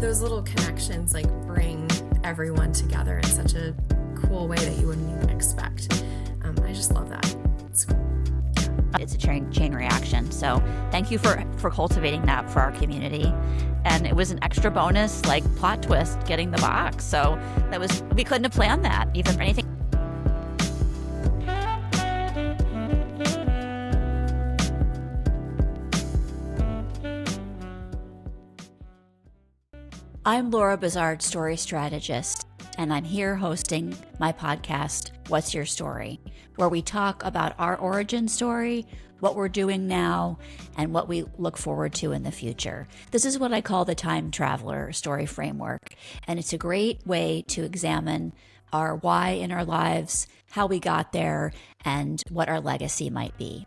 those little connections like bring everyone together in such a cool way that you wouldn't even expect. I just love that. It's a chain reaction. So thank you for cultivating that for our community. And it was an extra bonus, like plot twist, getting the box. So we couldn't have planned that even for anything. I'm Laura Bizard, story strategist, and I'm here hosting my podcast, What's Your Story?, where we talk about our origin story, what we're doing now, and what we look forward to in the future. This is what I call the time traveler story framework, and it's a great way to examine our why in our lives, how we got there, and what our legacy might be.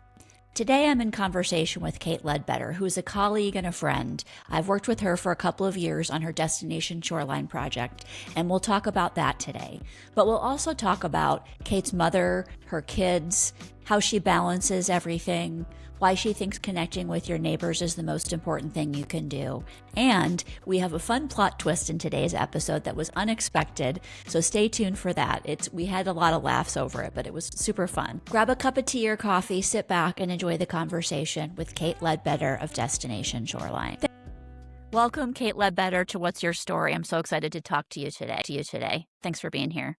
Today, I'm in conversation with Kate Ledbetter, who is a colleague and a friend. I've worked with her for a couple of years on her Destination Shoreline project, and we'll talk about that today. But we'll also talk about Kate's mother, her kids, how she balances everything, why she thinks connecting with your neighbors is the most important thing you can do. And we have a fun plot twist in today's episode that was unexpected, so stay tuned for that. We had a lot of laughs over it, but it was super fun. Grab a cup of tea or coffee, sit back, and enjoy the conversation with Kate Ledbetter of Destination Shoreline. Welcome, Kate Ledbetter, to What's Your Story? I'm so excited to talk to you today. Thanks for being here.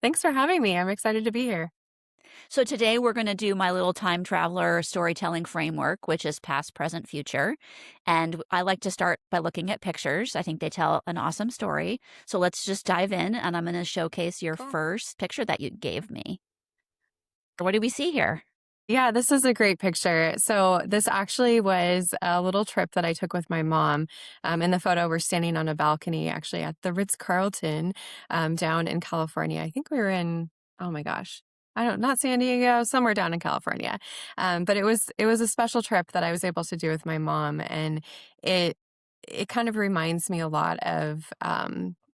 Thanks for having me. I'm excited to be here. So today we're going to do my little time traveler storytelling framework, which is past, present, future. And I like to start by looking at pictures. I think they tell an awesome story. So let's just dive in, and I'm going to showcase your first picture that you gave me. What do we see here? Yeah, this is a great picture. So this actually was a little trip that I took with my mom. In the photo, we're standing on a balcony actually at the Ritz-Carlton down in California. I think we were in, oh my gosh, not San Diego, somewhere down in California. But it was a special trip that I was able to do with my mom. And it kind of reminds me a lot of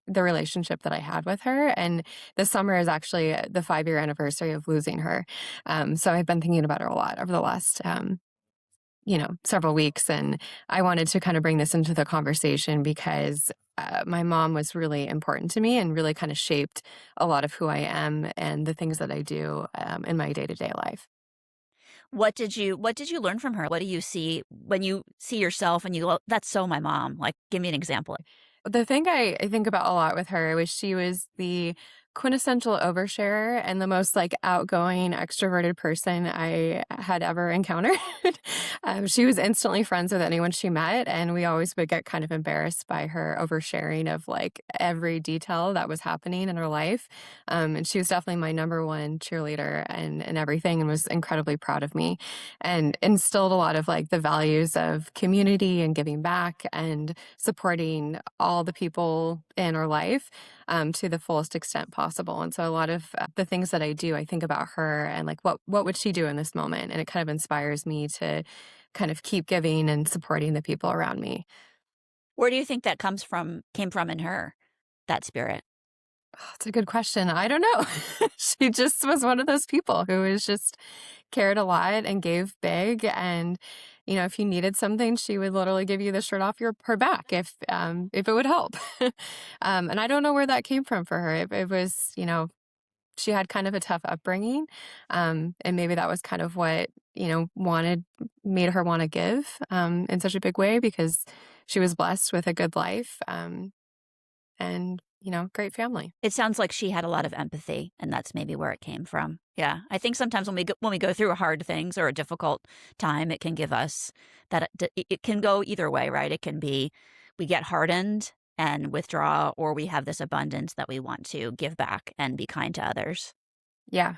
the relationship that I had with her. And this summer is actually the 5-year anniversary of losing her. So I've been thinking about her a lot over the last several weeks. And I wanted to kind of bring this into the conversation because my mom was really important to me and really kind of shaped a lot of who I am and the things that I do in my day-to-day life. What did you learn from her? What do you see when you see yourself and you go, that's so my mom? Like, give me an example. The thing I think about a lot with her was she was the quintessential oversharer and the most outgoing, extroverted person I had ever encountered. She was instantly friends with anyone she met, and we always would get kind of embarrassed by her oversharing of every detail that was happening in her life. And she was definitely my number one cheerleader and everything, and was incredibly proud of me and instilled a lot of the values of community and giving back and supporting all the people in our life to the fullest extent possible. And so a lot of the things that I do, I think about her and what would she do in this moment? And it kind of inspires me to kind of keep giving and supporting the people around me. Where do you think that came from in her, that spirit? Oh, it's a good question. I don't know. She just was one of those people who was just cared a lot and gave big. And, if you needed something, she would literally give you the shirt off her back if it would help. And I don't know where that came from for her. It was, she had kind of a tough upbringing. And maybe that was kind of what, made her want to give in such a big way because she was blessed with a good life. And great family. It sounds like she had a lot of empathy, and that's maybe where it came from. Yeah, I think sometimes when we go through hard things or a difficult time, it can give us that it can go either way, right? It can be we get hardened and withdraw, or we have this abundance that we want to give back and be kind to others. Yeah,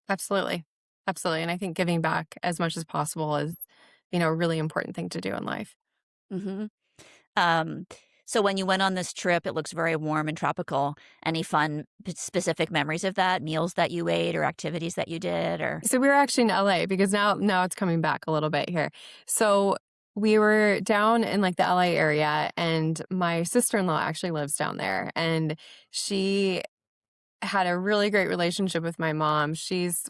absolutely. And I think giving back as much as possible is, a really important thing to do in life. Mm-hmm. So when you went on this trip, it looks very warm and tropical. Any fun specific memories of that? Meals that you ate or activities that you did? So we were actually in LA because now it's coming back a little bit here. So we were down in the LA area, and my sister-in-law actually lives down there, and she had a really great relationship with my mom.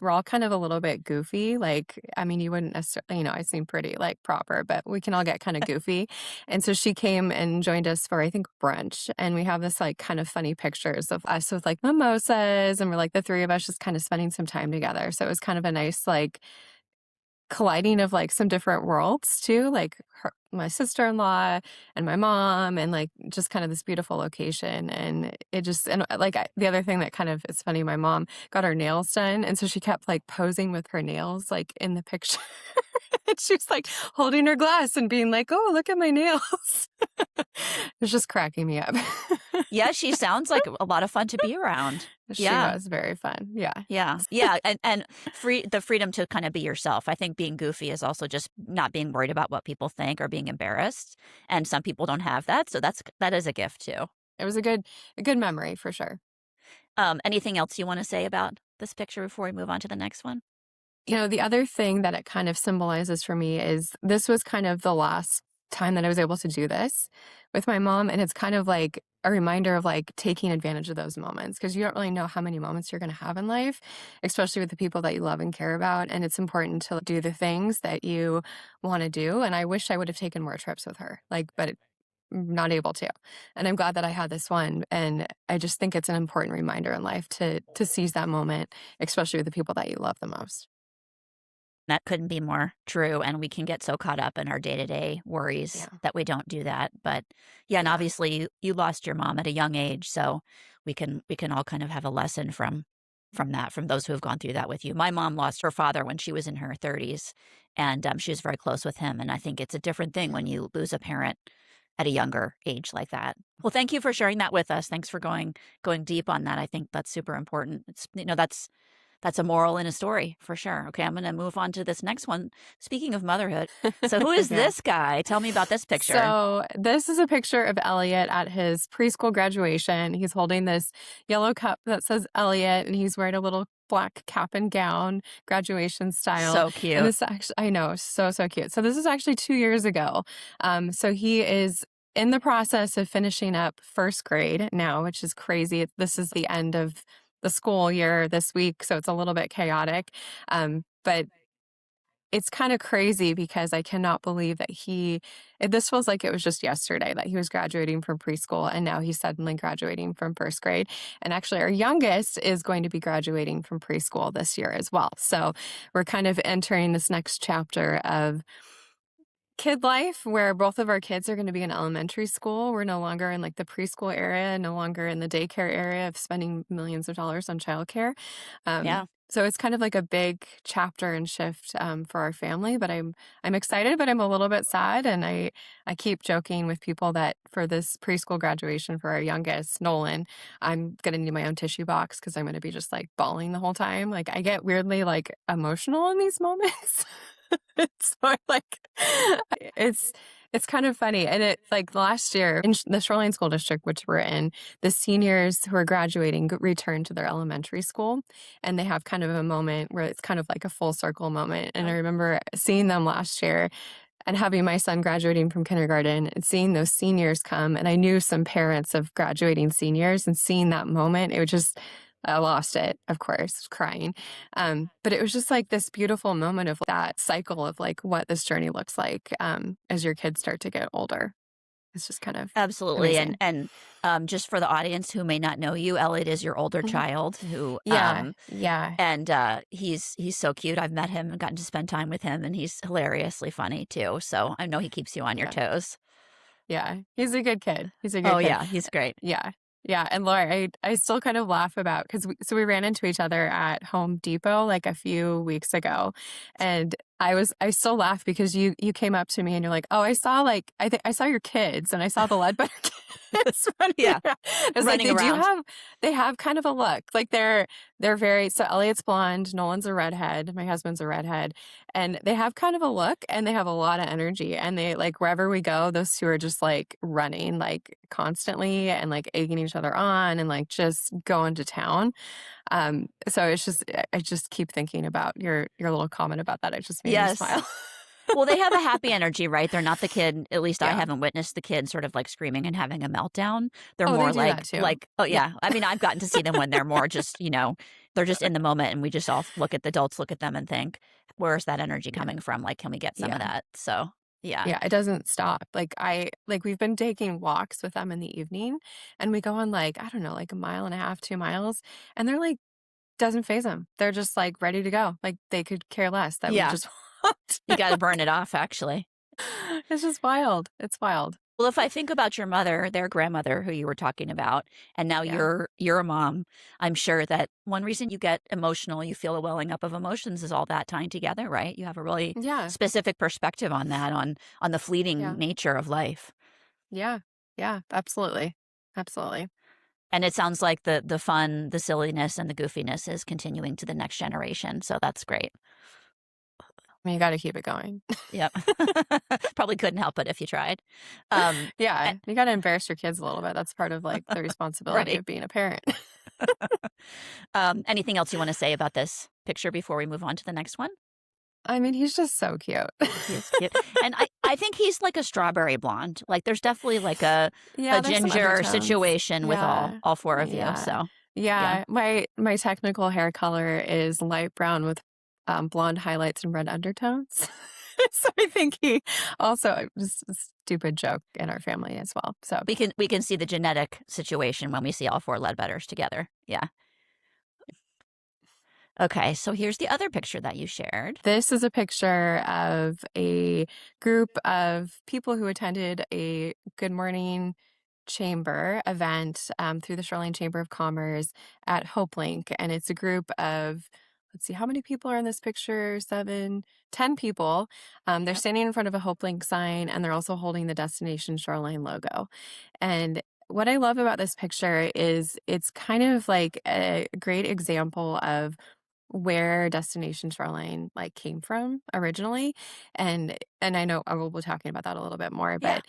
We're all kind of a little bit goofy. Like, I mean, you wouldn't necessarily, I seem pretty like proper, but we can all get kind of goofy. And so she came and joined us for, I think, brunch. And we have this like kind of funny pictures of us with like mimosas, and we're like the three of us just kind of spending some time together. So it was kind of a nice, like, colliding of like some different worlds too, like my sister-in-law and my mom, and like just kind of this beautiful location. And it just, and like the other thing that kind of is funny, my mom got her nails done, and so she kept like posing with her nails like in the picture. And she was like holding her glass and being like, oh, look at my nails. It was just cracking me up. Yeah, she sounds like a lot of fun to be around. She Yeah. was very fun. Yeah. Yeah. Yeah. And the freedom to kind of be yourself. I think being goofy is also just not being worried about what people think or being embarrassed. And some people don't have that. So that is a gift too. It was a good memory for sure. Anything else you want to say about this picture before we move on to the next one? The other thing that it kind of symbolizes for me is this was kind of the last time that I was able to do this with my mom. And it's kind of like a reminder of like taking advantage of those moments, because you don't really know how many moments you're going to have in life, especially with the people that you love and care about. And it's important to do the things that you want to do. And I wish I would have taken more trips with her, like, but not able to. And I'm glad that I had this one. And I just think it's an important reminder in life to seize that moment, especially with the people that you love the most. That couldn't be more true, and we can get so caught up in our day-to-day worries Yeah. that we don't do that, but yeah, and Yeah. obviously you lost your mom at a young age, so we can all kind of have a lesson from that, from those who have gone through that with you. My mom lost her father when she was in her 30s, and, she was very close with him, and I think it's a different thing when you lose a parent at a younger age like that. Well, thank you for sharing that with us. Thanks for going deep on that. I think that's super important. It's, that's a moral in a story for sure. Okay, I'm going to move on to this next one. Speaking of motherhood, so who is Yeah. this guy? Tell me about this picture. So this is a picture of Elliot at his preschool graduation. He's holding this yellow cup that says Elliot, and he's wearing a little black cap and gown, graduation style. So And cute. this actually, I know, so cute. So this is actually 2 years ago. So he is in the process of finishing up first grade now, which is crazy. This is the end of the school year this week, so it's a little bit chaotic. But it's kind of crazy because I cannot believe that this feels like it was just yesterday that he was graduating from preschool, and now he's suddenly graduating from first grade. And actually, our youngest is going to be graduating from preschool this year as well. So we're kind of entering this next chapter of kid life where both of our kids are going to be in elementary school. We're no longer in like the preschool area, no longer in the daycare area of spending millions of dollars on childcare. Yeah. So it's kind of like a big chapter and shift for our family. But I'm excited, but I'm a little bit sad. And I keep joking with people that for this preschool graduation for our youngest, Nolan, I'm gonna need my own tissue box because I'm gonna be just like bawling the whole time. Like I get weirdly like emotional in these moments. So I like it's kind of funny. And it like last year in the Shoreline School District, which we're in, the seniors who are graduating return to their elementary school, and they have kind of a moment where it's kind of like a full circle moment. And I remember seeing them last year and having my son graduating from kindergarten and seeing those seniors come. And I knew some parents of graduating seniors, and seeing that moment, it was just, I lost it, of course, crying. But it was just like this beautiful moment of that cycle of like what this journey looks like as your kids start to get older. It's just kind of Absolutely. amazing. And just for the audience who may not know you, Elliot is your older Mhm. child who Yeah, yeah, and he's so cute. I've met him and gotten to spend time with him, and he's hilariously funny too. So I know he keeps you on your yeah, toes. yeah. He's a good kid. He's a Oh good kid. yeah, he's great. Yeah. Yeah, and Laura, I still kind of laugh about because we ran into each other at Home Depot like a few weeks ago, and I still laugh because you came up to me and you're like, oh, I saw your kids and I saw the Ledbetter kids running Yeah, around. I was like, running around. they have kind of a look like they're very, so Elliot's blonde, Nolan's a redhead, my husband's a redhead, and they have kind of a look and they have a lot of energy, and they like wherever we go, those two are just like running like constantly and like egging each other on and like just going to town. So it's just I just keep thinking about your little comment about that. It just made me Yes. smile. Well, they have a happy energy, right? They're not the kid, at least I Yeah. haven't witnessed the kid sort of like screaming and having a meltdown. They're Oh, they more do that too. oh Yeah. yeah. I mean, I've gotten to see them when they're more just, they're just in the moment and we just all look at the adults, look at them and think, where's that energy Yeah. coming from? Like, can we get some of Yeah. that? So, yeah. Yeah, it doesn't stop. We've been taking walks with them in the evening, and we go on, like, I don't know, like, a mile and a half, 2 miles, and they're like doesn't phase them. 'Em. They're just, like, ready to go. Like, they could care less that we Yeah. just walked. You got to burn it off, actually. It's just wild. It's wild. Well, if I think about your mother, their grandmother who you were talking about, and now Yeah. you're a mom, I'm sure that one reason you get emotional, you feel a welling up of emotions is all that tying together, right? You have a really Yeah. specific perspective on that, on the fleeting Yeah. nature of life. Yeah. Yeah. Absolutely. Absolutely. And it sounds like the fun, the silliness, and the goofiness is continuing to the next generation. So that's great. I mean, you gotta keep it going. Yep. Probably couldn't help it if you tried. Um, Yeah. a- You gotta embarrass your kids a little bit. That's part of, like, the responsibility right. of being a parent. Anything else you want to say about this picture before we move on to the next one? I mean, he's just so cute. He is cute. And I think he's like a strawberry blonde. Like there's definitely like a Yeah, there's some ginger undertones. situation with Yeah. all four of you. Yeah. So yeah. Yeah. My technical hair color is light brown with, blonde highlights and red undertones. So I think he also just a stupid joke in our family as well. So We can see the genetic situation when we see all four Ledbetters together. Yeah. Okay, so here's the other picture that you shared. this is a picture of a group of people who attended a Good Morning Chamber event through the Shoreline Chamber of Commerce at Hope Link. And it's a group of, let's see, how many people are in this picture? 7, 10 people. They're Yep. standing in front of a Hope Link sign, and they're also holding the Destination Shoreline logo. And what I love about this picture is it's kind of like a great example of where Destination Shoreline, like, came from originally, and I know I will be talking about that a little bit more, Yeah. but,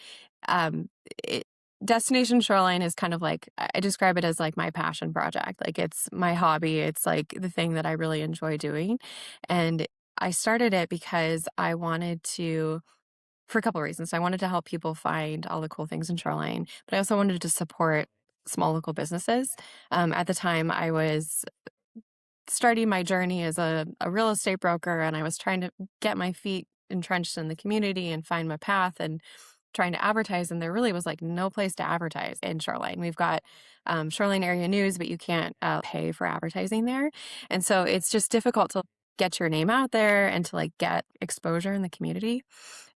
um, it Destination Shoreline is kind of like I describe it as, like, my passion project, like, it's my hobby, it's, like, the thing that I really enjoy doing, and I started it because I wanted to for a couple reasons. I wanted to help people find all the cool things in Shoreline, but I also wanted to support small local businesses. At the time, I was starting my journey as a real estate broker, and I was trying to get my feet entrenched in the community and find my path and trying to advertise, and there really was like no place to advertise in Shoreline. We've got Shoreline area news, but you can't pay for advertising there, and so it's just difficult to get your name out there and to like get exposure in the community.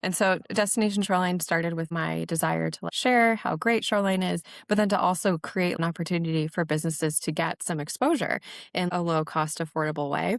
And so Destination Shoreline started with my desire to like, share how great Shoreline is, but then to also create an opportunity for businesses to get some exposure in a low cost, affordable way.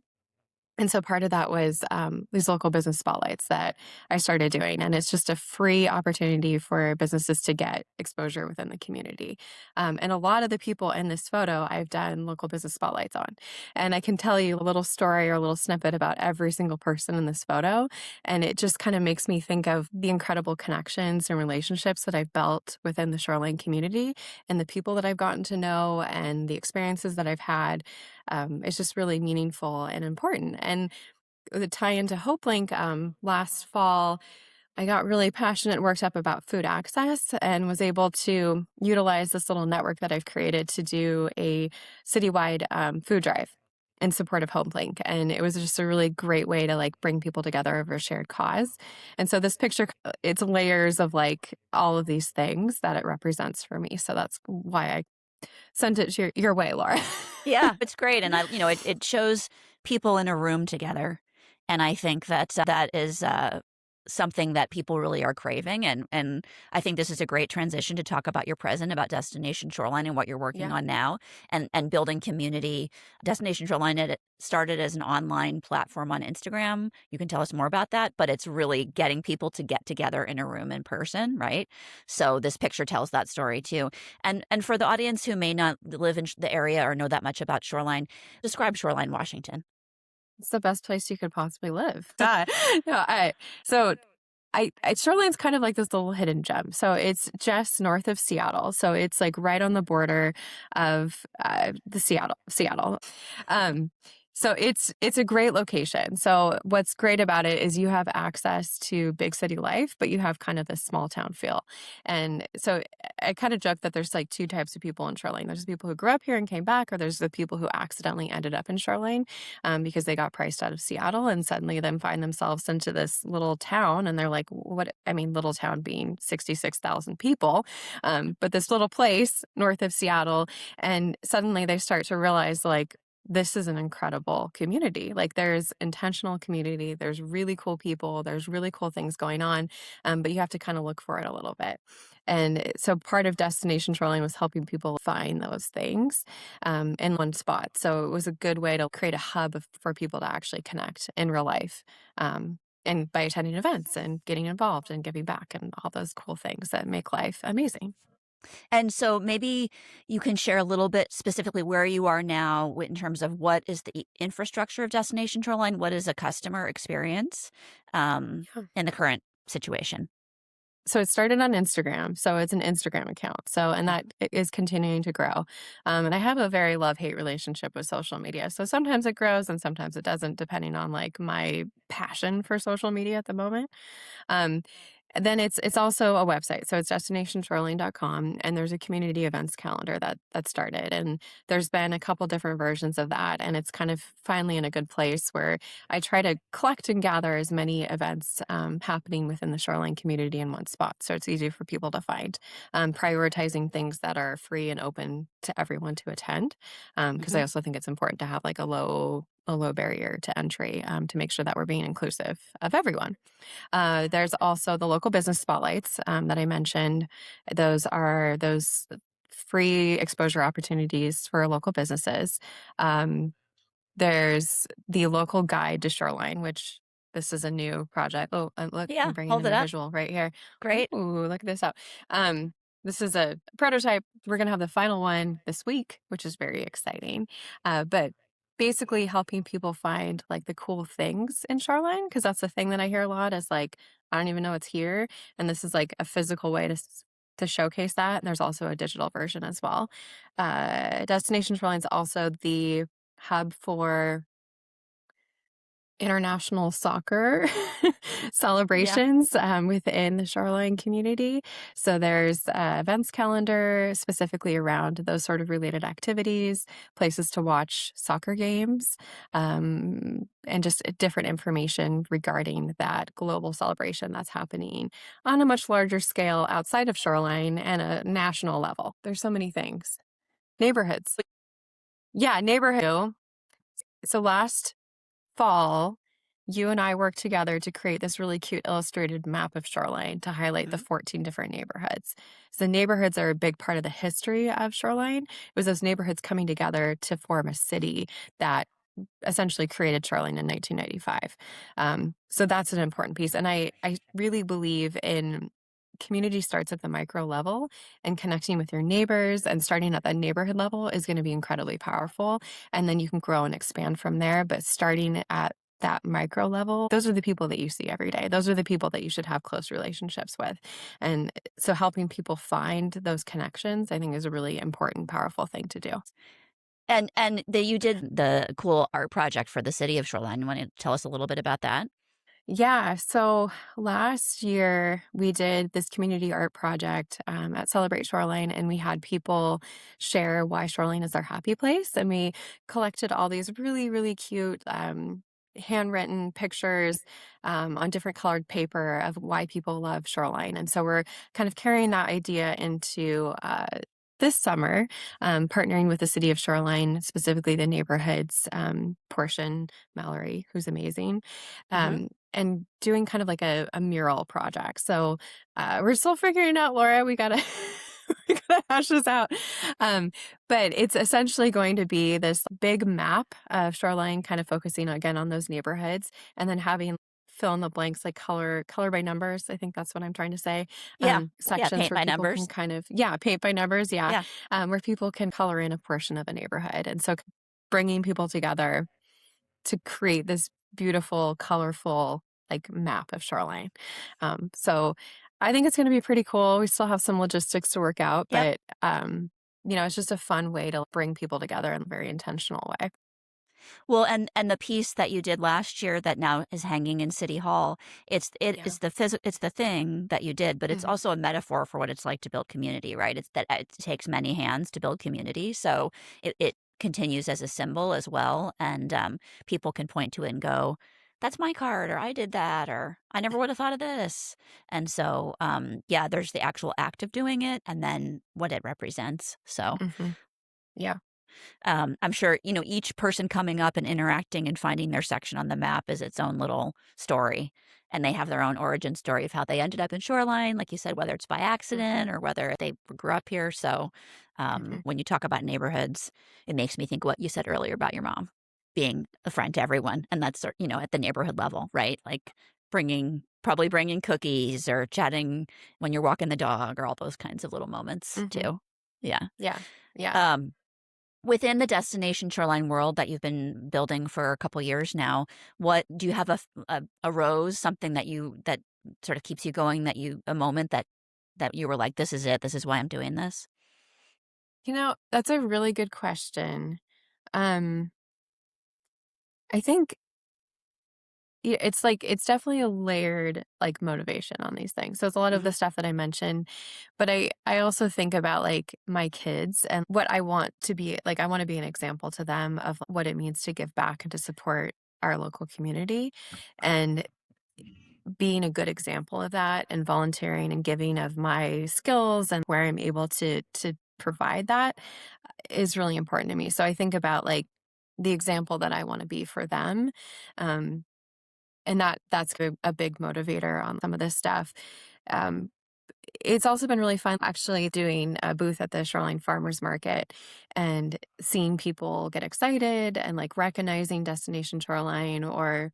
And so part of that was these local business spotlights that I started doing. And it's just a free opportunity for businesses to get exposure within the community. And a lot of the people in this photo, I've done local business spotlights on. And I can tell you a little story or a little snippet about every single person in this photo. And it just kind of makes me think of the incredible connections and relationships that I've built within the Shoreline community and the people that I've gotten to know and the experiences that I've had. It's just really meaningful and important. And the tie into HopeLink last fall, I got really passionate and worked up about food access and was able to utilize this little network that I've created to do a citywide food drive in support of HopeLink. And it was just a really great way to like bring people together over a shared cause. And so this picture, it's layers of like all of these things that it represents for me. So that's why I sent it to your way, Laura. Yeah, it's great. And it shows people in a room together. And I think that that is something that people really are craving. And I think this is a great transition to talk about your present, about Destination Shoreline and what you're working Yeah. on now and building community. Destination Shoreline, it started as an online platform on Instagram. You can tell us more about that, but it's really getting people to get together in a room in person, right? So this picture tells that story too. And for the audience who may not live in the area or know that much about Shoreline, describe Shoreline, Washington. It's the best place you could possibly live. No, so Shoreline's kind of like this little hidden gem. So it's just north of Seattle. So it's like right on the border of the Seattle. Um, So it's a great location. So what's great about it is you have access to big city life, but you have kind of this small town feel. And so I kind of joke that there's like two types of people in Shoreline. There's the people who grew up here and came back, or there's the people who accidentally ended up in Shoreline because they got priced out of Seattle and suddenly then find themselves into this little town. And they're like, what? I mean, little town being 66,000 people, but this little place north of Seattle. And suddenly they start to realize like, this is an incredible community. Like there's intentional community, there's really cool people, there's really cool things going on, but you have to kind of look for it a little bit. And so part of Destination Shoreline was helping people find those things in one spot. So it was a good way to create a hub for people to actually connect in real life. And by attending events and getting involved and giving back and all those cool things that make life amazing. And so maybe you can share a little bit specifically where you are now in terms of what is the infrastructure of Destination Shoreline, what is a customer experience in the current situation. So it started on Instagram. So it's an Instagram account. So, and that is continuing to grow. And I have a very love-hate relationship with social media. So sometimes it grows and sometimes it doesn't, depending on like my passion for social media at the moment. Um, and then it's also a website. So it's destinationshoreline.com, and there's a community events calendar that started. And there's been a couple different versions of that. And it's kind of finally in a good place where I try to collect and gather as many events happening within the shoreline community in one spot. So it's easy for people to find, prioritizing things that are free and open to everyone to attend. Because I Hmm. also think it's important to have like a low barrier to entry to make sure that we're being inclusive of everyone. There's also the local business spotlights that I mentioned. Those are those free exposure opportunities for local businesses. Um, there's the local guide to Shoreline, which this is a new project. Oh, look, Yeah, I'm bringing hold in it a up. visual right here. Great. Ooh, look at this out. Um, this is a prototype. We're going to have the final one this week, which is very exciting. But basically helping people find like the cool things in Shoreline, because that's the thing that I hear a lot is like, I don't even know it's here. And this is like a physical way to showcase that. And there's also a digital version as well. Destination Shoreline is also the hub for international soccer Yeah. celebrations within the Shoreline community. So there's events calendar specifically around those sort of related activities, places to watch soccer games, and just different information regarding that global celebration that's happening on a much larger scale outside of Shoreline and a national level. There's so many things. Neighborhoods. Yeah, neighborhood. So last fall, you and I worked together to create this really cute illustrated map of Shoreline to highlight the Hmm. 14 different neighborhoods. So the neighborhoods are a big part of the history of Shoreline. It was those neighborhoods coming together to form a city that essentially created Shoreline in 1995. So that's an important piece. And I really believe in community starts at the micro level, and connecting with your neighbors and starting at that neighborhood level is going to be incredibly powerful. And then you can grow and expand from there. But starting at that micro level, those are the people that you see every day. Those are the people that you should have close relationships with. And so helping people find those connections, I think, is a really important, powerful thing to do. And you did the cool art project for the city of Shoreline. You want to tell us a little bit about that? Yeah, so last year we did this community art project at Celebrate Shoreline, and we had people share why Shoreline is their happy place. And we collected all these really, really cute handwritten pictures on different colored paper of why people love Shoreline. And so we're kind of carrying that idea into this summer, partnering with the city of Shoreline, specifically the neighborhoods portion, Mallory, who's amazing. Hmm. And doing kind of like a mural project. So we're still figuring out, Laura. We gotta we gotta hash this out. Um, but it's essentially going to be this big map of Shoreline, kind of focusing again on those neighborhoods, and then having fill in the blanks like color by numbers. I think that's what I'm trying to say. Yeah. Yeah. Sections Paint where by people can numbers. kind of paint by numbers. Yeah, Yeah. where people can color in a portion of a neighborhood, and so bringing people together to create this beautiful, colorful, like, map of Shoreline. So I think it's gonna be pretty cool. We still have some logistics to work out, Yep. but, it's just a fun way to bring people together in a very intentional way. Well, and the piece that you did last year that now is hanging in City Hall, Yeah. it's the thing that you did, but it's Mhm. also a metaphor for what it's like to build community, right? It's that it takes many hands to build community, so it continues as a symbol as well, and people can point to it and go, "That's my card," or "I did that," or "I never would have thought of this." And so, yeah, there's the actual act of doing it, and then what it represents. So Mhm. Yeah. I'm sure, each person coming up and interacting and finding their section on the map is its own little story. And they have their own origin story of how they ended up in Shoreline, like you said, whether it's by Mhm. accident or whether they grew up here. So Mhm. when you talk about neighborhoods, it makes me think what you said earlier about your mom being a friend to everyone. And that's, at the neighborhood level, right? Like probably bringing cookies or chatting when you're walking the dog or all those kinds of little moments Mhm. too. Yeah. Yeah. Yeah. Um, Within the Destination Shoreline world that you've been building for a couple years now, what do you have a rose, something that sort of keeps you going, a moment that you were like, "This is it. This is why I'm doing this?" That's a really good question. Um, I think it's like it's definitely a layered like motivation on these things. So it's a lot of Mhm. the stuff that I mentioned, but I also think about like my kids and what I want to be like I want to be an example to them of what it means to give back and to support our local community and being a good example of that and volunteering and giving of my skills and where I'm able to provide that is really important to me. So I think about like the example that I want to be for them. Um, and that's a big motivator on some of this stuff. Um, it's also been really fun actually doing a booth at the Shoreline Farmers Market and seeing people get excited and like recognizing Destination Shoreline or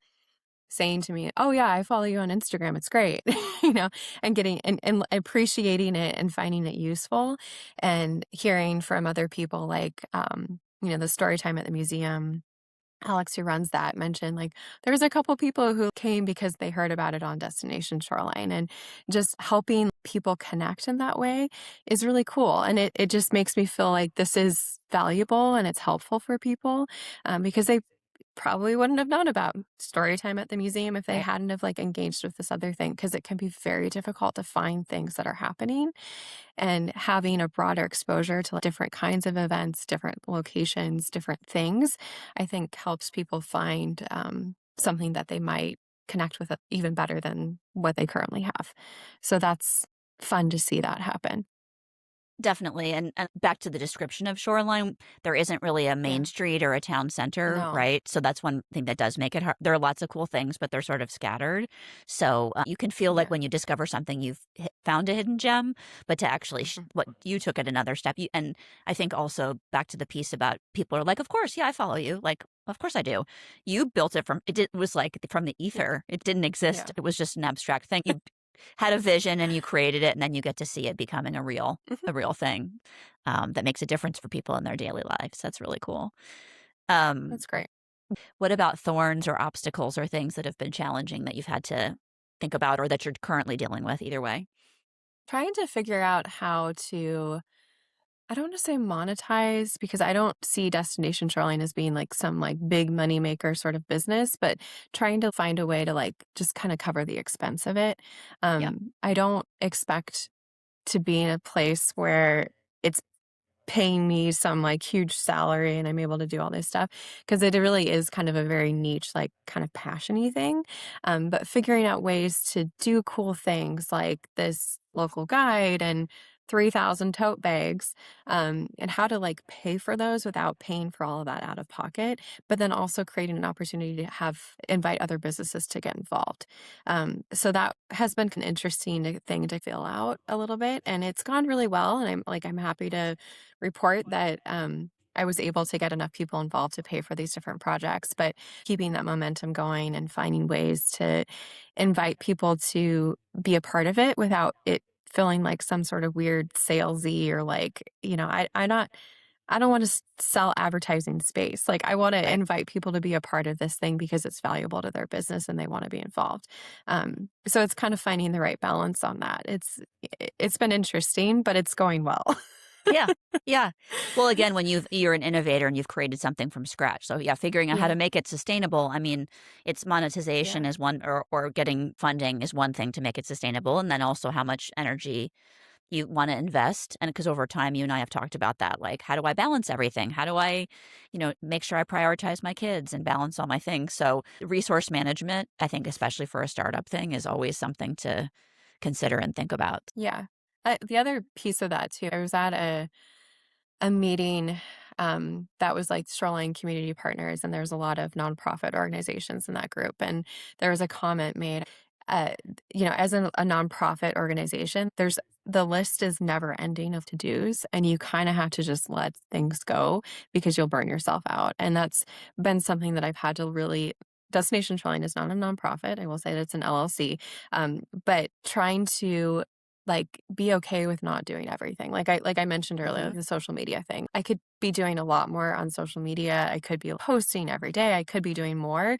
saying to me, "Oh yeah, I follow you on Instagram. It's great." you know, and getting and appreciating it and finding it useful and hearing from other people like the story time at the museum. Alex, who runs that, mentioned like there was a couple people who came because they heard about it on Destination Shoreline and just helping people connect in that way is really cool. And it just makes me feel like this is valuable and it's helpful for people because they probably wouldn't have known about story time at the museum if they Right. hadn't have like engaged with this other thing because it can be very difficult to find things that are happening and having a broader exposure to like, different kinds of events, different locations, different things, I think helps people find something that they might connect with even better than what they currently have. So that's fun to see that happen. Definitely, and back to the description of Shoreline, there isn't really a main Yeah. street or a town center, No. right? So that's one thing that does make it hard. There are lots of cool things, but they're sort of scattered. So you can feel like Yeah. when you discover something, you've found a hidden gem, but to actually Mhm. what you took it another step. And I think also back to the piece about people are like, of course, yeah, I follow you. Like, of course I do. You built it it was like from the Yeah. ether. It didn't Yeah. exist. It was just an abstract thing. You had a vision and you created it, and then you get to see it becoming Mhm. a real thing that makes a difference for people in their daily lives. That's really cool. That's great. What about thorns or obstacles or things that have been challenging that you've had to think about or that you're currently dealing with either way? Trying to figure out how to I don't want to say monetize because I don't see Destination Shoreline as being like some like big money maker sort of business, but trying to find a way to like just kind of cover the expense of it. Yep. I don't expect to be in a place where it's paying me some like huge salary and I'm able to do all this stuff because it really is kind of a very niche, like kind of passiony thing. But figuring out ways to do cool things like this local guide and 3,000 tote bags and how to like pay for those without paying for all of that out of pocket, but then also creating an opportunity to have invite other businesses to get involved. So that has been an interesting thing to fill out a little bit and it's gone really well. And I'm happy to report that I was able to get enough people involved to pay for these different projects, but keeping that momentum going and finding ways to invite people to be a part of it without it feeling like some sort of weird salesy or like, I don't want to sell advertising space. Like I want to Right. invite people to be a part of this thing because it's valuable to their business and they want to be involved. So it's kind of finding the right balance on that. It's been interesting, but it's going well. Yeah. Yeah. Well, again, when you're an innovator and you've created something from scratch. So yeah, figuring out how to Yeah. make it sustainable. I mean, it's monetization Yeah. is one or getting funding is one thing to make it sustainable. And then also how much energy you want to invest. And because over time, you and I have talked about that. Like, how do I balance everything? How do I, make sure I prioritize my kids and balance all my things? So resource management, I think, especially for a startup thing, is always something to consider and think about. Yeah. The other piece of that too, I was at a meeting that was like Shoreline Community Partners, and there's a lot of nonprofit organizations in that group. And there was a comment made, uh, as a nonprofit organization, the list is never ending of to dos, and you kind of have to just let things go because you'll burn yourself out. And that's been something that I've had to really. Destination Shoreline is not a nonprofit. I will say that it's an LLC, but trying to be okay with not doing everything. Like I mentioned earlier, Hmm. like the social media thing. I could be doing a lot more on social media. I could be posting every day. I could be doing more,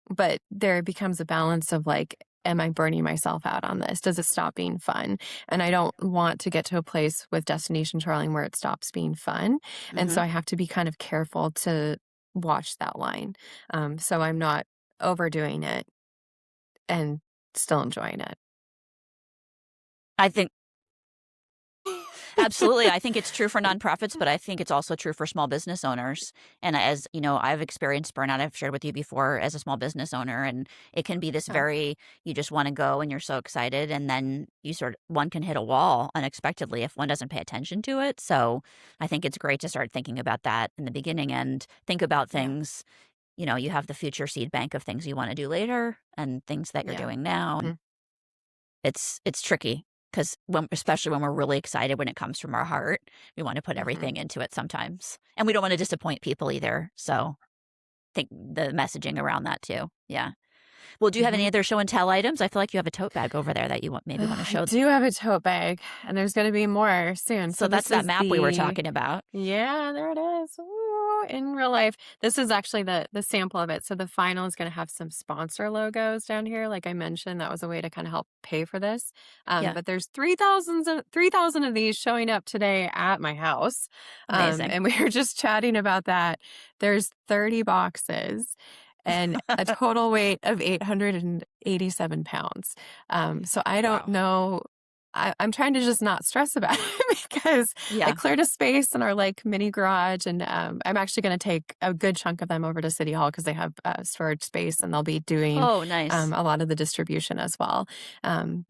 but there becomes a balance of am I burning myself out on this? Does it stop being fun? And I don't want to get to a place with Destination Shoreline where it stops being fun. And Hmm. so I have to be kind of careful to watch that line. So I'm not overdoing it and still enjoying it. I think absolutely. I think it's true for nonprofits, but I think it's also true for small business owners. And as you know, I've experienced burnout. I've shared with you before as a small business owner, and it can be this Yeah. very you just want to go and you're so excited, and then one can hit a wall unexpectedly if one doesn't pay attention to it. So I think it's great to start thinking about that in the beginning and think about Yeah. things. You have the future seed bank of things you want to do later and things that you're Yeah. doing now. Mhm. It's tricky because especially when we're really excited when it comes from our heart, we wanna put Mhm. everything into it sometimes, and we don't wanna disappoint people either, so, think the messaging around that too, yeah. Well, do you have any Mhm. other show and tell items? I feel like you have a tote bag over there that you maybe wanna I show. do have a tote bag, and there's gonna be more soon. So So that's this that is map we were the talking about. yeah, there it is. Ooh, in real life. This is actually the sample of it. So the final is gonna have some sponsor logos down here. Like I mentioned, that was a way to kind of help pay for this. Yeah, But there's 3,000 of these showing up today at my house. amazing. And we were just chatting about that. There's 30 boxes and a total weight of 887 pounds. So I don't Wow. know. I'm trying to just not stress about it because I Yeah. cleared a space in our mini garage, and I'm actually going to take a good chunk of them over to City Hall because they have storage space, and they'll be doing Oh, nice. a lot of the distribution as well,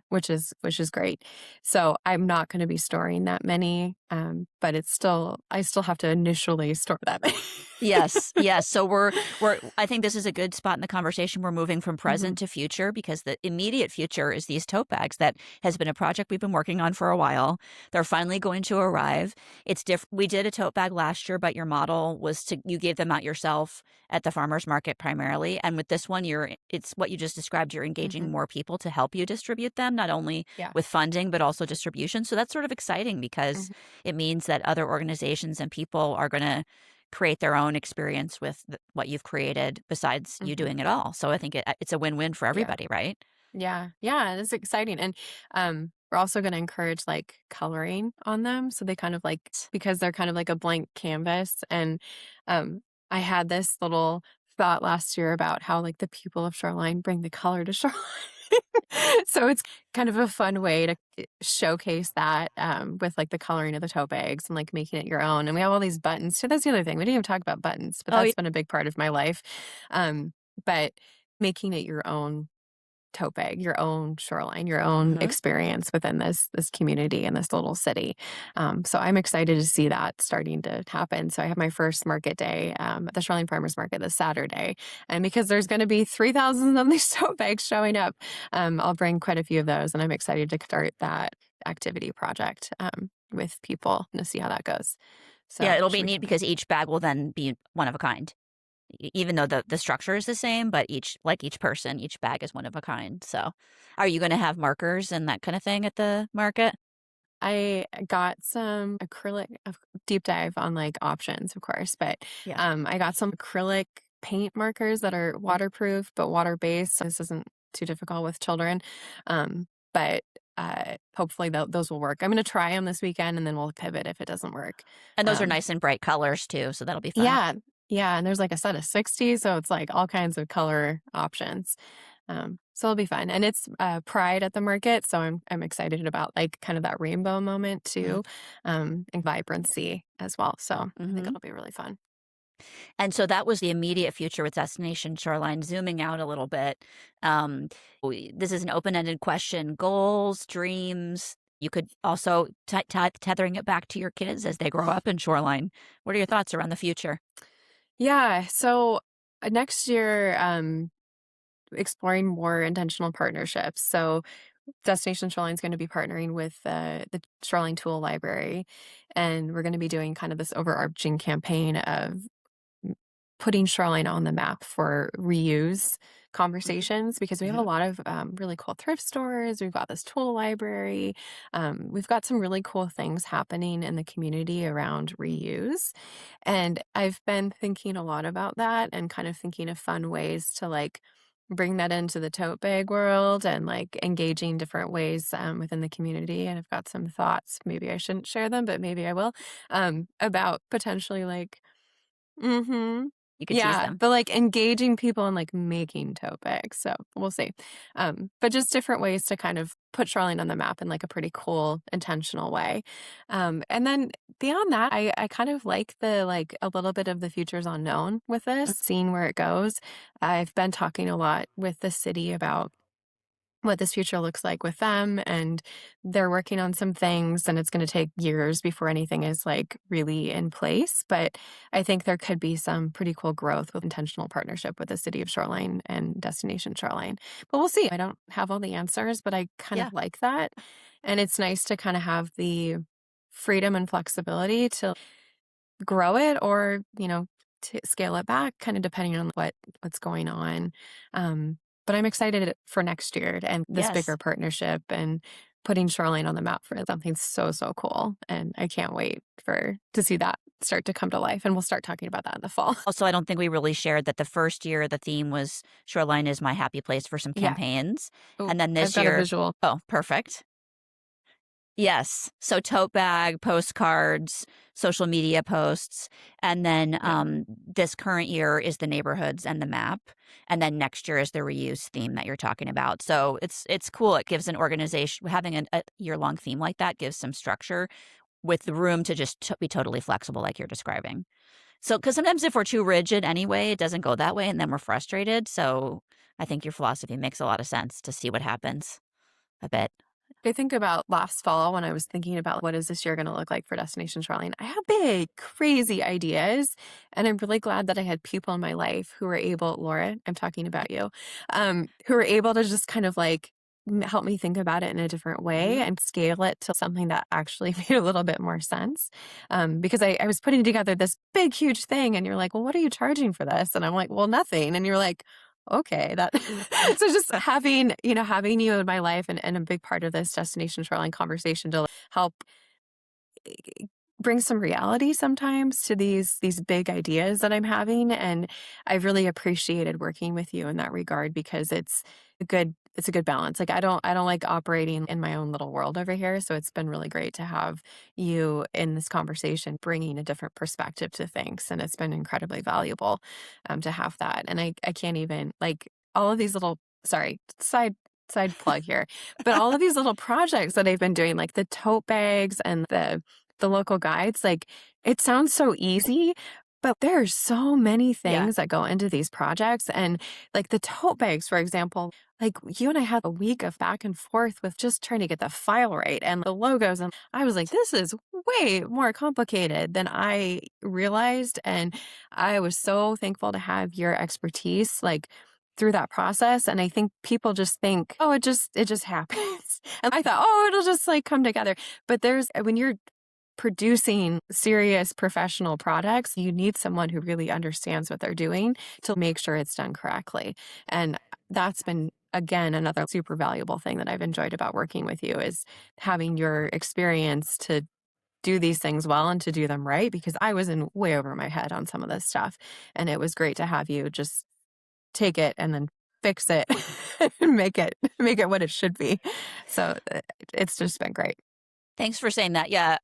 which is great. So I'm not going to be storing that many, but I still have to initially store that many. Yes, yes. So we're I think this is a good spot in the conversation. We're moving from Hmm. present to future because the immediate future is these tote bags that has been a project we've been working on for a while. They're finally going to arrive. It's We did a tote bag last year, but your model was you gave them out yourself at the farmers market primarily. And with this one, it's what you just described. You're engaging Hmm. more people to help you distribute them, not only Yeah. with funding, but also distribution. So that's sort of exciting because Hmm. it means that other organizations and people are going to create their own experience with what you've created besides you Hmm. doing it all. So I think it's a win-win for Yeah. everybody, right? Yeah, yeah, it's exciting, and, we're also gonna encourage, coloring on them, so they kind of because they're kind of like a blank canvas, and, um, I had this little thought last year about how, the people of Shoreline bring the color to Shoreline. So it's kind of a fun way to showcase that, with, the coloring of the tote bags and, making it your own, and we have all these buttons so that's the other thing, we didn't even talk about buttons, but Oh, yeah. that's been a big part of my life, but making it your own tote bag, your own shoreline, your own Mhm. experience within this community and this little city. So I'm excited to see that starting to happen. So I have my first market day at the Shoreline Farmers Market this Saturday, and because there's going to be 3,000 of these tote bags showing up, I'll bring quite a few of those, and I'm excited to start that activity project with people and to see how that goes. Yeah, So it'll should be be neat fun. because each bag will then be one of a kind. Even though the structure is the same, but each person, each bag is one of a kind. So, are you gonna have markers and that kind of thing at the market? I got some acrylic deep dive on, options, of course, but, Yeah. I got some acrylic paint markers that are waterproof, but water-based, so this isn't too difficult with children, but hopefully those will work. I'm gonna try them this weekend, and then we'll pivot if it doesn't work. And those are Um, nice and bright colors too, so that'll be fun. yeah, yeah, and there's like a set of 60, so it's like all kinds of color options. So it'll be fun, and it's Pride at the market, so I'm excited about like kind of that rainbow moment Mhm. too, and vibrancy as well. So I think Mhm. it'll be really fun. And so that was the immediate future with Destination Shoreline. Zooming out a little bit, this is an open-ended question. Goals, dreams. You could also tethering it back to your kids as they grow up in Shoreline. What are your thoughts around the future? Yeah, so next year, exploring more intentional partnerships. So Destination Shoreline is going to be partnering with the Shoreline Tool Library, and we're going to be doing kind of this overarching campaign of putting Shoreline on the map for reuse Mhm. conversations because we have a Mhm. lot of really cool thrift stores. We've got this tool library. We've got some really cool things happening in the community around reuse. And I've been thinking a lot about that and kind of thinking of fun ways to like bring that into the tote bag world and like engaging different ways within the community. And I've got some thoughts. Maybe I shouldn't share them, but maybe I will about potentially like mhm. You could tease Yeah, them. but, like, engaging people in, like, making tote bags, so we'll see. But just different ways to kind of put Shoreline on the map in, like, a pretty cool, intentional way. And then beyond that, I kind of like the, like, a little bit of the future's unknown with this, seeing where it goes. I've been talking a lot with the city about what this future looks like with them, and they're working on some things, and it's gonna take years before anything is, like, really in place, but I think there could be some pretty cool growth with intentional partnership with the city of Shoreline and Destination Shoreline. But we'll see. I don't have all the answers, but I kind of Yeah. like that, and it's nice to kinda have the freedom and flexibility to grow it or, to scale it back kind of depending on what's going on. But I'm excited for next year and this bigger Yes. partnership and putting Shoreline on the map for something so, so cool. And I can't wait for to see that start to come to life. And we'll start talking about that in the fall. Also, I don't think we really shared that the first year the theme was Shoreline is my happy place for some Yeah. campaigns. Oh, And then I've this got a year, visual. oh, perfect. Yes. So tote bag, postcards, social media posts, and then Yeah. this current year is the neighborhoods and the map, and then next year is the reuse theme that you're talking about. So it's cool. It gives an organization having a year long theme like that gives some structure with the room to just be totally flexible, like you're describing. So because sometimes if we're too rigid anyway, it doesn't go that way, and then we're frustrated. So I think your philosophy makes a lot of sense to see what happens a bit. I think about last fall when I was thinking about what is this year going to look like for Destination Shoreline. I had big, crazy ideas, and I'm really glad that I had people in my life who were able, Laura, I'm talking about you, who were able to just kind of like help me think about it in a different way Mhm. and scale it to something that actually made a little bit more sense. Because I was putting together this big, huge thing, and you're like, well, what are you charging for this? And I'm like, well, nothing. And you're like, okay, that so just having you in my life and a big part of this Destination Shoreline conversation to help bring some reality sometimes to these big ideas that I'm having, and I've really appreciated working with you in that regard because it's a good balance. Like I don't like operating in my own little world over here, so it's been really great to have you in this conversation, bringing a different perspective to things, and it's been incredibly valuable to have that. And I can't even like all of these little sorry side plug here, but all of these little projects that I've been doing, like the tote bags and the local guides, like, it sounds so easy, but there are so many Yeah. things that go into these projects, and, like, the tote bags, for example, like, you and I had a week of back and forth with just trying to get the file right and the logos, and I was like, "This is way more complicated than I realized," and I was so thankful to have your expertise, like, through that process, and I think people just think, "Oh, it just happens," and I thought, "Oh, it'll just, like, come together," but there's when you're producing serious professional products, you need someone who really understands what they're doing to make sure it's done correctly. And that's been again another super valuable thing that I've enjoyed about working with you is having your experience to do these things well and to do them right because I was in way over my head on some of this stuff and it was great to have you just take it and then fix it and make it what it should be. So it's just been great. Thanks for saying that. Yeah,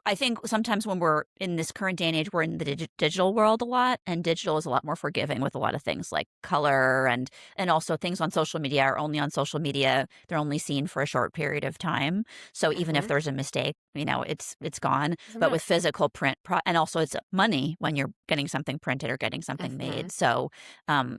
I think sometimes when we're in this current day and age, we're in the digital world a lot, and digital is a lot more forgiving with a lot of things like color and also things on social media are only on social media. They're only seen for a short period of time. So even if Hmm. there's a mistake, it's gone. It's a But with mess. physical print, and also it's money when you're getting something printed or getting something Hmm. made. So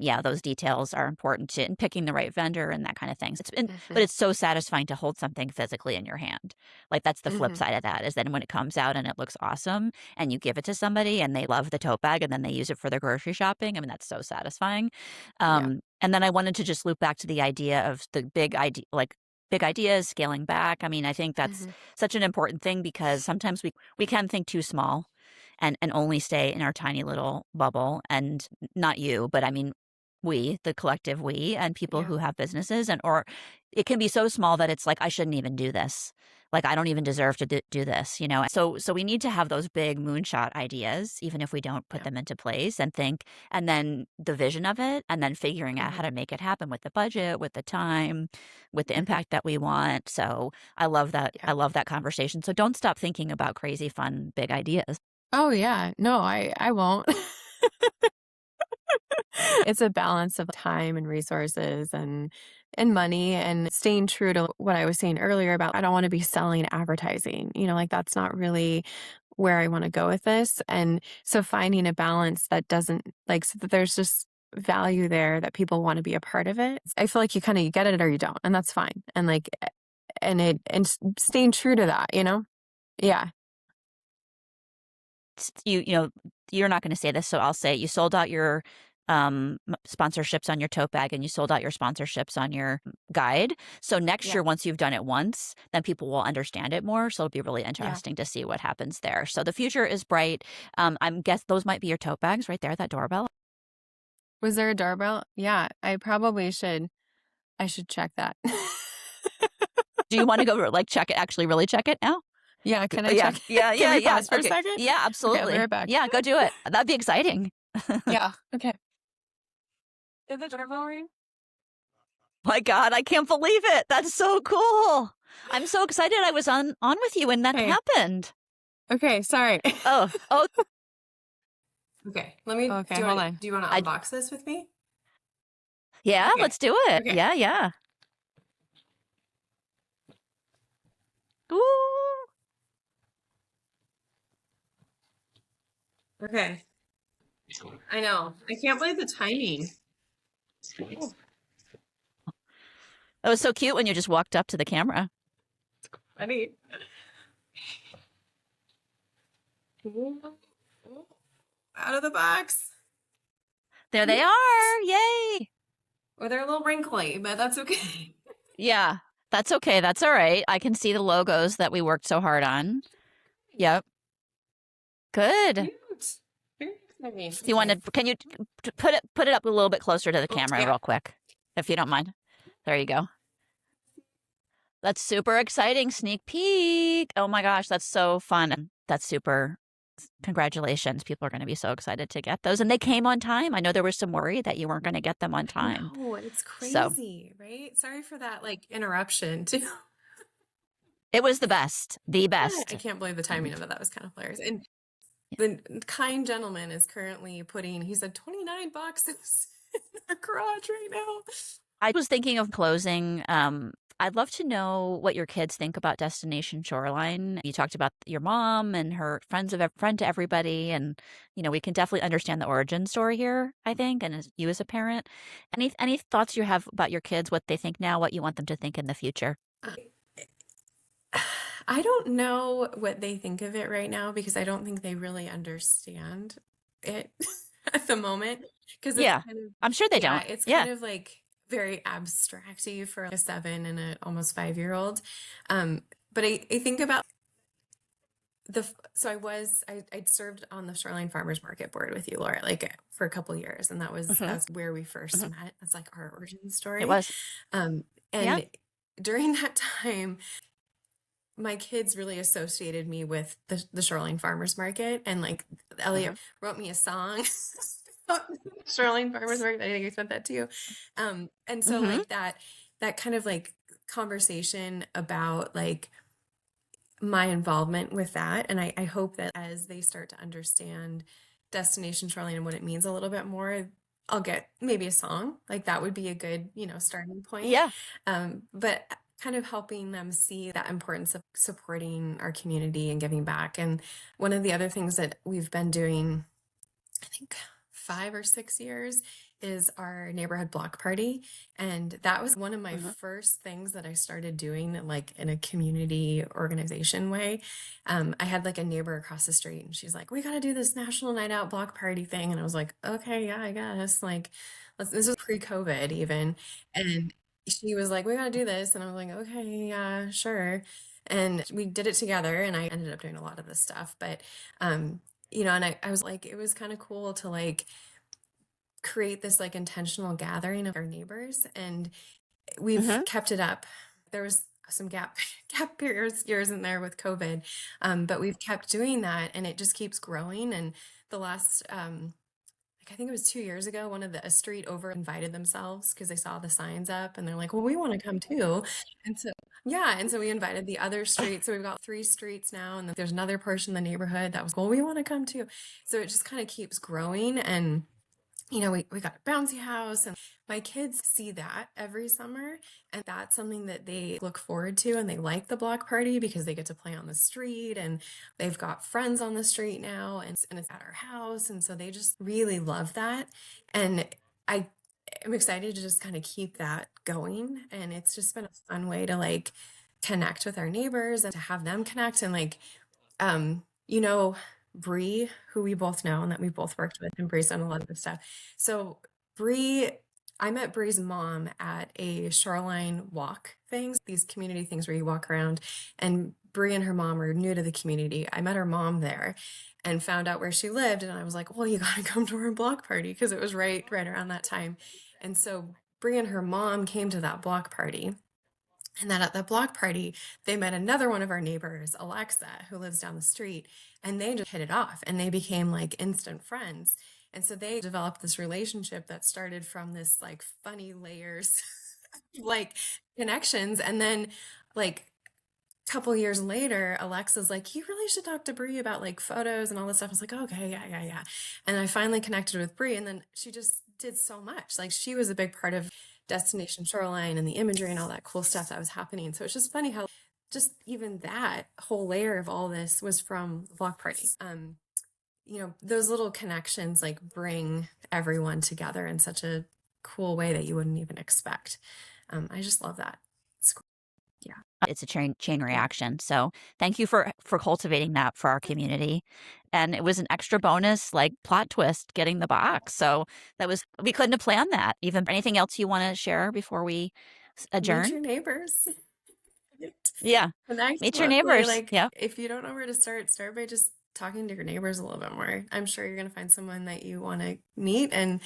yeah, those details are important to and picking the right vendor and that kind of things. But Hmm. it's so satisfying to hold something physically in your hand. Like that's the flip Hmm. side of that is then when it comes out and it looks awesome and you give it to somebody and they love the tote bag and then they use it for their grocery shopping. I mean, that's so satisfying. Yeah. And then I wanted to just loop back to the idea of the big idea, like big ideas, scaling back. I mean, I think that's Hmm. such an important thing because sometimes we can think too small and only stay in our tiny little bubble. And not you, but I mean, we, the collective we, and people Yeah. who have businesses, and or it can be so small that it's like I shouldn't even do this. Like I don't even deserve to do this, you know. So we need to have those big moonshot ideas, even if we don't put Yeah. them into place, and think, and then the vision of it, and then figuring out how Hmm. to make it happen with the budget, with the time, with the Hmm. impact that we want. So I love that. Yeah. I love that conversation. So don't stop thinking about crazy, fun, big ideas. Oh yeah. No, I won't. It's a balance of time and resources and money and staying true to what I was saying earlier about I don't want to be selling advertising. Like that's not really where I want to go with this. And so finding a balance that doesn't like so that there's just value there that people want to be a part of it. I feel like you get it or you don't, and that's fine. And like staying true to that. Yeah. You know, you're not going to say this, so I'll say it. You sold out your sponsorships on your tote bag and you sold out your sponsorships on your guide. So next Yeah. year, once you've done it once, then people will understand it more. So it'll be really Yeah. interesting to see what happens there. So the future is bright. I'm guess those might be your tote bags right there, that doorbell. Was there a doorbell? Yeah, I should check that. Do you want to go like check it, actually really check it now? Yeah, can I Yeah, check it? yeah, Can yeah, we yeah. pause for a Okay. second? Yeah, Okay, I'll be absolutely. right back. Yeah, go do it. That'd be exciting. Yeah, okay. Did the doorbell ring? My God, I can't believe it. That's so cool. I'm so excited I was on with you when that Hey, happened. okay, sorry. Oh, Okay, let me okay, do hold you on. do you wanna I unbox this with me? Yeah, Okay, let's do it. okay, Yeah, yeah. Ooh. okay. I know. I can't believe the timing. That was so cute when you just walked up to the camera. Funny. Ooh, ooh, out of the box. There they Cute. are. Yay. Well, they're a little wrinkly, but that's okay. Yeah, that's okay. That's all right. I can see the logos that we worked so hard on. Yep. Good. Cute. Very exciting. Do you want Okay. to, can you put it up a little bit closer to the Oh, camera yeah. real quick, if you don't mind? There you go. That's super exciting. Sneak peek. Oh my gosh, that's so fun. That's super. Congratulations. People are going to be so excited to get those. And they came on time. I know there was some worry that you weren't going to get them on time. No, it's So crazy, right? Sorry for that interruption too. it was the best. The I best. can't believe the timing of it. That was kind of hilarious. And the kind gentleman is currently he said 29 boxes in our garage right now. I was thinking of closing. I'd love to know what your kids think about Destination Shoreline. You talked about your mom and her friend to everybody, and we can definitely understand the origin story here. I think, and as you as a parent, any thoughts you have about your kids, what they think now, what you want them to think in the future? I don't know what they think of it right now because I don't think they really understand it at the moment. Because it's Yeah, kind of, I'm sure they yeah, don't. it's Yeah. kind of very abstracty for a 7 and an almost 5-year-old. But I think about so I'd served on the Shoreline Farmers Market board with you, Laura, for a couple years, and Hmm. that's where we first Hmm. met. That's like our origin It story. was. Um, Yeah. and during that time, my kids really associated me with the Shoreline Farmers Market, and Elliot Hmm. wrote me a song Shoreline Farmers Market. I think I sent that to you. And so Mm-hmm. like that kind of like conversation about like my involvement with that. And I hope that as they start to understand Destination Shoreline and what it means a little bit more, I'll get maybe a song. Like that would be a good, starting point. Yeah. But kind of helping them see that importance of supporting our community and giving back. And one of the other things that we've been doing, I think 5 or 6 years, is our neighborhood block party. And that was one of my Mm-hmm. first things that I started doing like in a community organization way. I had like a neighbor across the street and she's like, we got to do this national night out block party thing. And I was like, okay, yeah, I guess like, this was pre-COVID even. And she was like, we got to do this. And I was like, okay, yeah, sure. And we did it together and I ended up doing a lot of this stuff. But and I was like, it was kind of cool to like create this like intentional gathering of our neighbors, and we've Mm-hmm. kept it up. There was some gap years in there with COVID, but we've kept doing that, and it just keeps growing. And the last like I think it was 2 years ago, a street over invited themselves because they saw the signs up and they're like, well, we want to come too. And so, yeah. And so we invited the other street. So we've got 3 streets now. And then there's another portion of the neighborhood that was, well, we want to come too. So it just kind of keeps growing. And we got a bouncy house, and my kids see that every summer. And that's something that they look forward to. And they like the block party because they get to play on the street and they've got friends on the street now, and it's at our house. And so they just really love that. And I am excited to just kind of keep that going. And it's just been a fun way to like connect with our neighbors and to have them connect. And like, um, you know, Bree, who we both know and that we've both worked with, and Bree's done a lot of this stuff. So Bree, I met Bree's mom at a shoreline walk things, these community things where you walk around, and Bree and her mom are new to the community. I met her mom there and found out where she lived, and I was like, well, you gotta come to our block party because it was right around that time. And so Bree and her mom came to that block party. And then at the block party, they met another one of our neighbors, Alexa, who lives down the street, and they just hit it off and they became like instant friends. And so they developed this relationship that started from this like funny layers, like connections. And then like couple years later, Alexa's like, you really should talk to Brie about like photos and all this stuff. I was like, okay, yeah. And I finally connected with Brie, and then she just did so much. Like she was a big part of Destination Shoreline and the imagery and all that cool stuff that was happening. So it's just funny how just even that whole layer of all this was from the block party. Those little connections like bring everyone together in such a cool way that you wouldn't even expect. I just love that. It's cool. Yeah. It's a chain Yeah. reaction. So thank you for cultivating that for our community. And it was an extra bonus, like plot twist, getting the box. So we couldn't have planned that. Even anything else you want to share before we Meet adjourn? your neighbors. Yeah. Connect Meet your locally. neighbors. Like Yeah. if you don't know where to start by just talking to your neighbors a little bit more. I'm sure you're going to find someone that you want to meet. And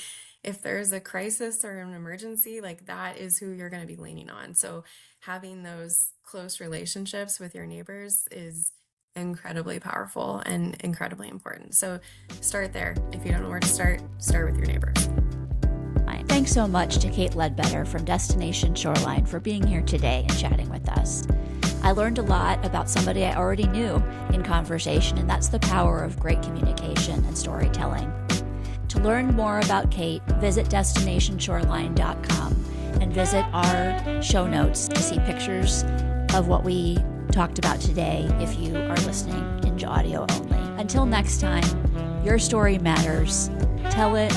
if there's a crisis or an emergency, like that is who you're going to be leaning on. So having those close relationships with your neighbors is incredibly powerful and incredibly important. So start there. If you don't know where to start with your neighbors. Thanks so much to Kate Ledbetter from Destination Shoreline for being here today and chatting with us. I learned a lot about somebody I already knew in conversation, and that's the power of great communication and storytelling. To learn more about Kate, visit destinationshoreline.com and visit our show notes to see pictures of what we talked about today if you are listening in audio only. Until next time, your story matters. Tell it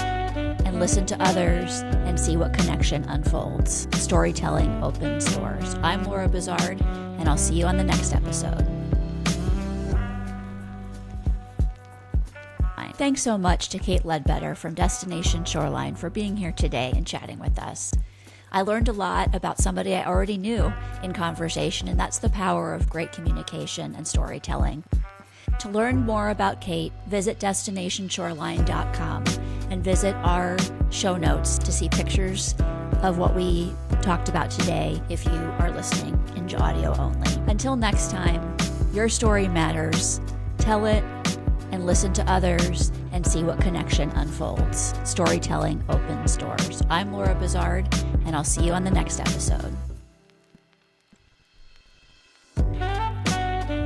and listen to others and see what connection unfolds. Storytelling opens doors. I'm Laura Bizard, and I'll see you on the next episode. Thanks so much to Kate Ledbetter from Destination Shoreline for being here today and chatting with us. I learned a lot about somebody I already knew in conversation, and that's the power of great communication and storytelling. To learn more about Kate, visit destinationshoreline.com and visit our show notes to see pictures of what we talked about today if you are listening in audio only. Until next time, your story matters. Tell it and listen to others and see what connection unfolds. Storytelling opens doors. I'm Laura Bizard, and I'll see you on the next episode.